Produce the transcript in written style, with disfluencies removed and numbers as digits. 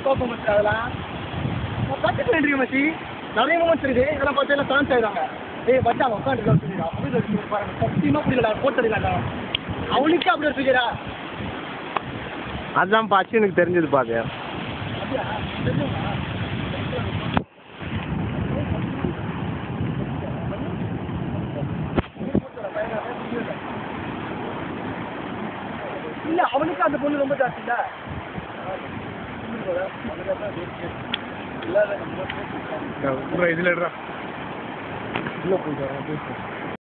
கோப்பம் மச்சி அதெல்லாம் பார்த்துட்டு வேண்டிய மச்சி நிறைய மூமெண்ட்ஸ் இருக்குது இதெல்லாம் பார்த்து எல்லாம் சான்ஸ் ஆயிடுவாங்க ஏய் பச்சா அவன் உட்காந்துருக்கான் சொல்லிடா அப்படி பாருங்க சத்தியமாக பிடிக்கல போட்டுருக்காண்டா அவனுக்கு அப்படி ஒரு சொல்லிடா அதுதான் பாச்சு எனக்கு தெரிஞ்சது பாது அப்படியா தெரிஞ்சுங்களா இல்லை அவனுக்கு அந்த பொண்ணு ரொம்ப ஜாஸ்தி இல்லை இதுல இல்லை போயிட்டு